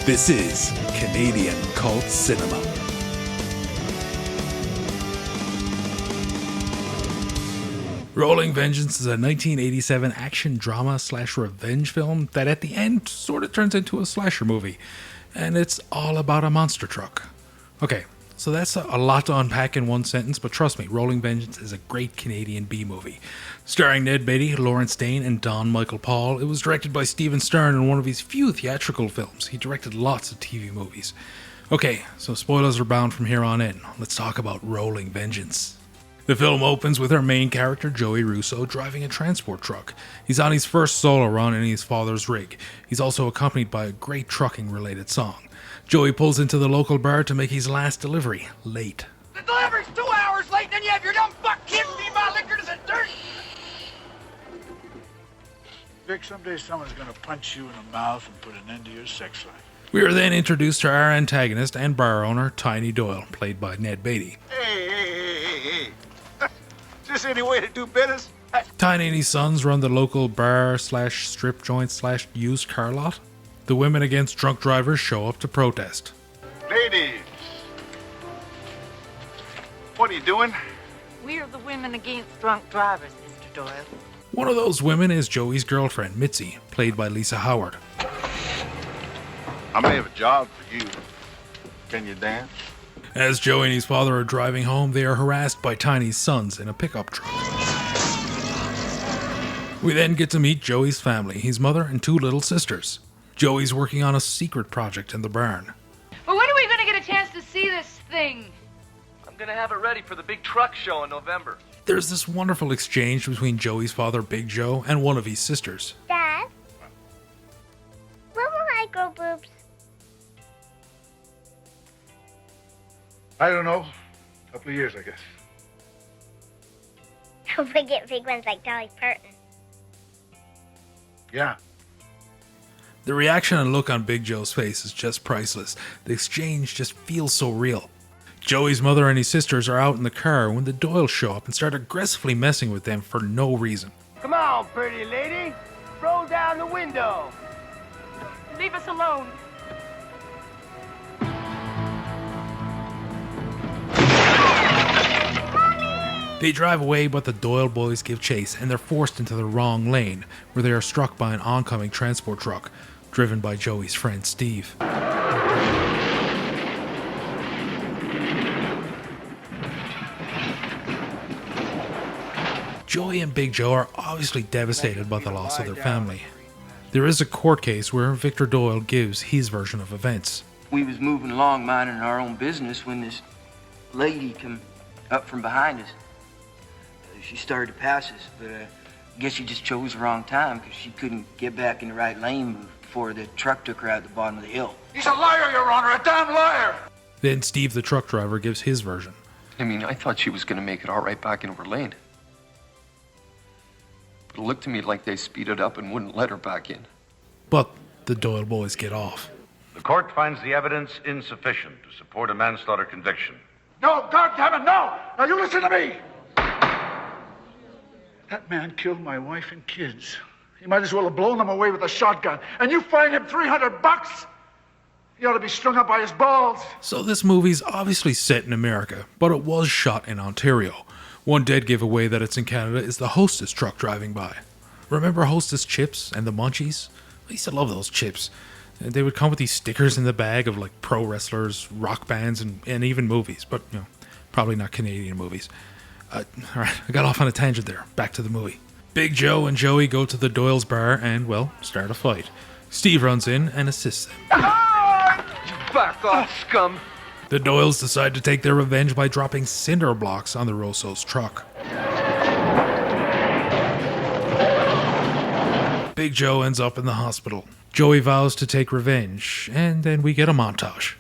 This is Canadian Cult Cinema. Rolling Vengeance is a 1987 action drama / revenge film that at the end sort of turns into a slasher movie. And it's all about a monster truck. Okay, so that's a lot to unpack in one sentence, but trust me, Rolling Vengeance is a great Canadian B-movie. Starring Ned Beatty, Lawrence Dane, and Don Michael Paul, it was directed by Steven Stern in one of his few theatrical films. He directed lots of TV movies. Okay, so spoilers are bound from here on in. Let's talk about Rolling Vengeance. The film opens with our main character, Joey Russo, driving a transport truck. He's on his first solo run in his father's rig. He's also accompanied by a great trucking-related song. Joey pulls into the local bar to make his last delivery, late. The delivery's 2 hours late, then you have your dumb fuck kid feed my liquor to the dirt! Vic, someday someone's gonna punch you in the mouth and put an end to your sex life. We are then introduced to our antagonist and bar owner, Tiny Doyle, played by Ned Beatty. Hey. Is this any way to do business? Tiny and his sons run the local bar / strip joint / used car lot. The women against drunk drivers show up to protest. Ladies, what are you doing? We're the women against drunk drivers, Mr. Doyle. One of those women is Joey's girlfriend, Mitzi, played by Lisa Howard. I may have a job for you. Can you dance? As Joey and his father are driving home, they are harassed by Tiny's sons in a pickup truck. We then get to meet Joey's family, his mother and 2 little sisters. Joey's working on a secret project in the barn. Well, when are we going to get a chance to see this thing? I'm gonna have it ready for the big truck show in November. There's this wonderful exchange between Joey's father, Big Joe, and one of his sisters. Dad? When will I grow boobs? I don't know. A couple of years, I guess. Hope I get big ones like Dolly Parton. Yeah. The reaction and look on Big Joe's face is just priceless. The exchange just feels so real. Joey's mother and his sisters are out in the car when the Doyles show up and start aggressively messing with them for no reason. Come on, pretty lady. Roll down the window. Leave us alone. They drive away, but the Doyle boys give chase, and they're forced into the wrong lane, where they are struck by an oncoming transport truck, driven by Joey's friend Steve. Joey and Big Joe are obviously devastated by the loss of their family. There is a court case where Victor Doyle gives his version of events. We was moving along minding our own business when this lady come up from behind us. She started to pass us, but I guess she just chose the wrong time because she couldn't get back in the right lane before the truck took her out at the bottom of the hill. He's a liar, Your Honor, a damn liar! Then Steve, the truck driver, gives his version. I thought she was gonna make it all right back into her lane. But it looked to me like they speeded up and wouldn't let her back in. But the Doyle boys get off. The court finds the evidence insufficient to support a manslaughter conviction. No, God damn it, no! Now you listen to me! That man killed my wife and kids. He might as well have blown them away with a shotgun. And you fine him $300? He ought to be strung up by his balls. So this movie's obviously set in America, but it was shot in Ontario. One dead giveaway that it's in Canada is the Hostess truck driving by. Remember Hostess chips and the Munchies? I used to love those chips. They would come with these stickers in the bag of like pro wrestlers, rock bands, and even movies, but probably not Canadian movies. Alright, I got off on a tangent there. Back to the movie. Big Joe and Joey go to the Doyle's bar and, well, start a fight. Steve runs in and assists them. Back off, scum! The Doyles decide to take their revenge by dropping cinder blocks on the Russo's truck. Big Joe ends up in the hospital. Joey vows to take revenge, and then we get a montage.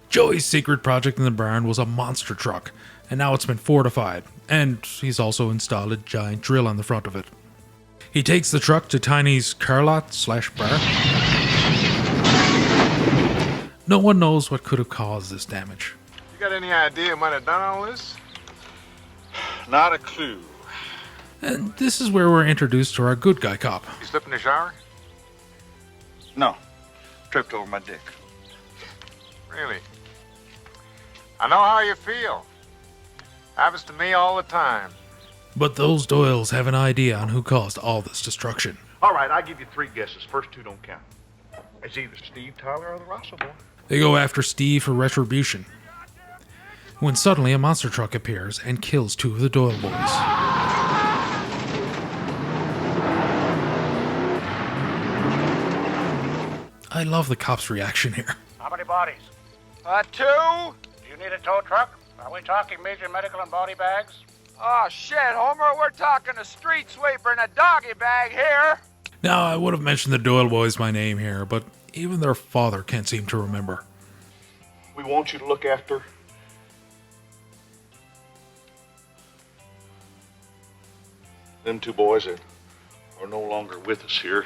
Joey's secret project in the barn was a monster truck, and now it's been fortified, and he's also installed a giant drill on the front of it. He takes the truck to Tiny's car lot / bar. No one knows what could have caused this damage. You got any idea who might have done all this? Not a clue. And this is where we're introduced to our good guy cop. You slip in the shower? No. Tripped over my dick. Really? I know how you feel. Happens to me all the time. But those Doyles have an idea on who caused all this destruction. All right, I'll give you 3 guesses. First 2 don't count. It's either Steve Tyler or the Russell boy. They go after Steve for retribution, when suddenly a monster truck appears and kills 2 of the Doyle boys. I love the cop's reaction here. How many bodies? 2. Do you need a tow truck? Are we talking major medical and body bags? Oh, shit, Homer, we're talking a street sweeper and a doggy bag here. Now, I would have mentioned the Doyle boys by name here, but even their father can't seem to remember. We want you to look after them 2 boys that are no longer with us here.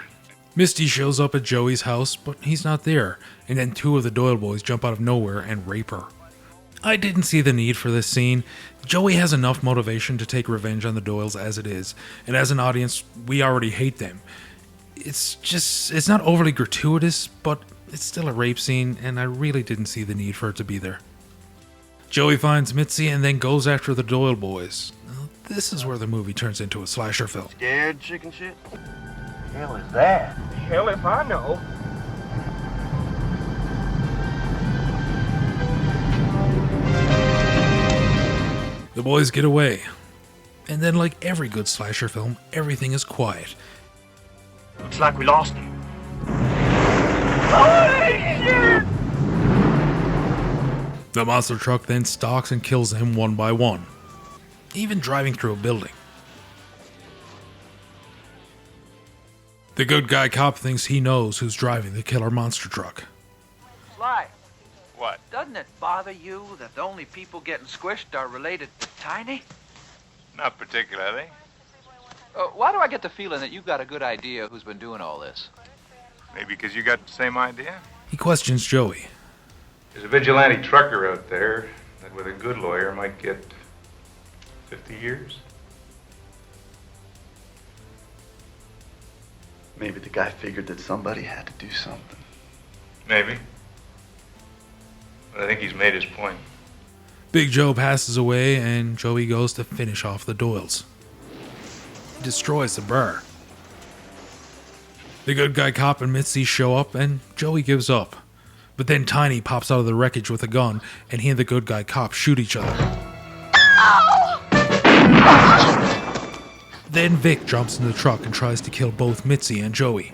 Misty shows up at Joey's house, but he's not there, and then 2 of the Doyle boys jump out of nowhere and rape her. I didn't see the need for this scene. Joey has enough motivation to take revenge on the Doyles as it is, and as an audience, we already hate them. It's not overly gratuitous, but it's still a rape scene, and I really didn't see the need for it to be there. Joey finds Mitzi and then goes after the Doyle boys. Now, this is where the movie turns into a slasher film. Scared chicken shit? The hell is that? Hell if I know. The boys get away, and then like every good slasher film, everything is quiet. Looks like we lost him. The monster truck then stalks and kills them one by one, even driving through a building. The good guy cop thinks he knows who's driving the killer monster truck. Sly. What? Doesn't it bother you that the only people getting squished are related to Tiny? Not particularly. Why do I get the feeling that you've got a good idea who's been doing all this? Maybe because you got the same idea? He questions Joey. There's a vigilante trucker out there that with a good lawyer might get 50 years. Maybe the guy figured that somebody had to do something. Maybe. But I think he's made his point. Big Joe passes away and Joey goes to finish off the Doyles. He destroys the bar. The good guy cop and Mitzi show up and Joey gives up. But then Tiny pops out of the wreckage with a gun and he and the good guy cop shoot each other. Then Vic jumps in the truck and tries to kill both Mitzi and Joey.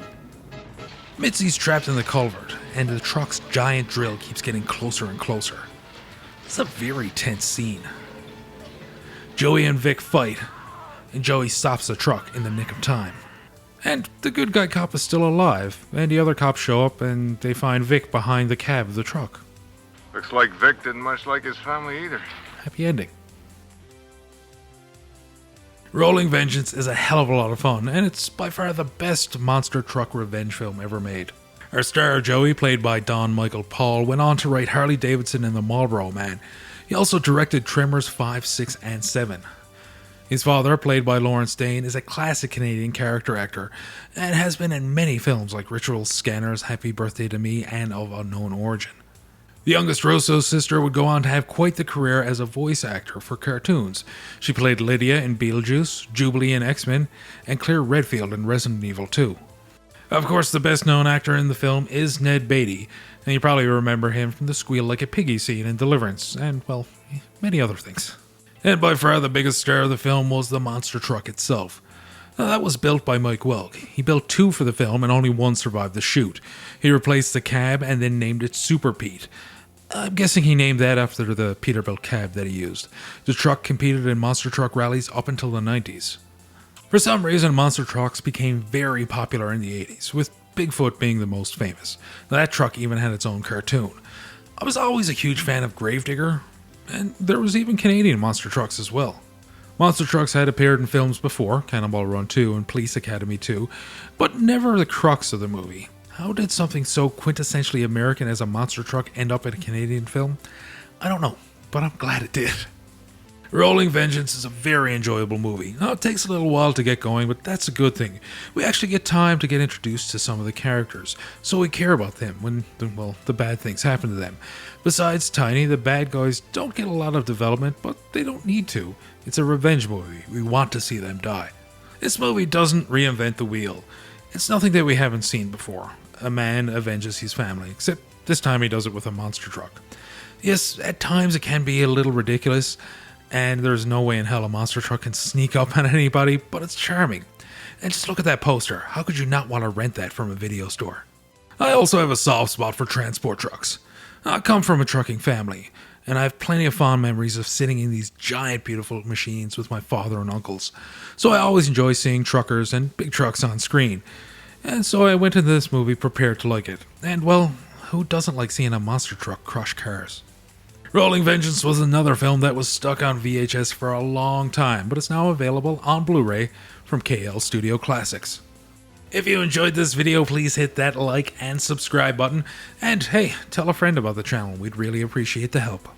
Mitzi's trapped in the culvert, and the truck's giant drill keeps getting closer and closer. It's a very tense scene. Joey and Vic fight, and Joey stops the truck in the nick of time. And the good guy cop is still alive, and the other cops show up and they find Vic behind the cab of the truck. Looks like Vic didn't much like his family either. Happy ending. Rolling Vengeance is a hell of a lot of fun, and it's by far the best monster truck revenge film ever made. Our star Joey, played by Don Michael Paul, went on to write Harley Davidson and the Marlboro Man. He also directed Tremors 5, 6, and 7. His father, played by Lawrence Dane, is a classic Canadian character actor, and has been in many films like Rituals, Scanners, Happy Birthday to Me, and Of Unknown Origin. The youngest Russo's sister would go on to have quite the career as a voice actor for cartoons. She played Lydia in Beetlejuice, Jubilee in X-Men, and Claire Redfield in Resident Evil 2. Of course, the best known actor in the film is Ned Beatty, and you probably remember him from the Squeal Like a Piggy scene in Deliverance, and, well, many other things. And by far the biggest star of the film was the monster truck itself. Now, that was built by Mike Welk. He built 2 for the film and only 1 survived the shoot. He replaced the cab and then named it Super Pete. I'm guessing he named that after the Peterbilt cab that he used. The truck competed in monster truck rallies up until the 90s. For some reason, monster trucks became very popular in the 80s, with Bigfoot being the most famous. Now, that truck even had its own cartoon. I was always a huge fan of Gravedigger, and there was even Canadian monster trucks as well. Monster trucks had appeared in films before, Cannonball Run 2 and Police Academy 2, but never the crux of the movie. How did something so quintessentially American as a monster truck end up in a Canadian film? I don't know, but I'm glad it did. Rolling Vengeance is a very enjoyable movie. Now, it takes a little while to get going, but that's a good thing. We actually get time to get introduced to some of the characters, so we care about them when, well, the bad things happen to them. Besides Tiny, the bad guys don't get a lot of development, but they don't need to. It's a revenge movie. We want to see them die. This movie doesn't reinvent the wheel. It's nothing that we haven't seen before. A man avenges his family, except this time he does it with a monster truck. Yes, at times it can be a little ridiculous, and there's no way in hell a monster truck can sneak up on anybody, but it's charming. And just look at that poster. How could you not want to rent that from a video store? I also have a soft spot for transport trucks. I come from a trucking family, and I have plenty of fond memories of sitting in these giant, beautiful machines with my father and uncles. So I always enjoy seeing truckers and big trucks on screen. And so I went into this movie prepared to like it. And well, who doesn't like seeing a monster truck crush cars? Rolling Vengeance was another film that was stuck on VHS for a long time, but it's now available on Blu-ray from KL Studio Classics. If you enjoyed this video, please hit that like and subscribe button, and hey, tell a friend about the channel, we'd really appreciate the help.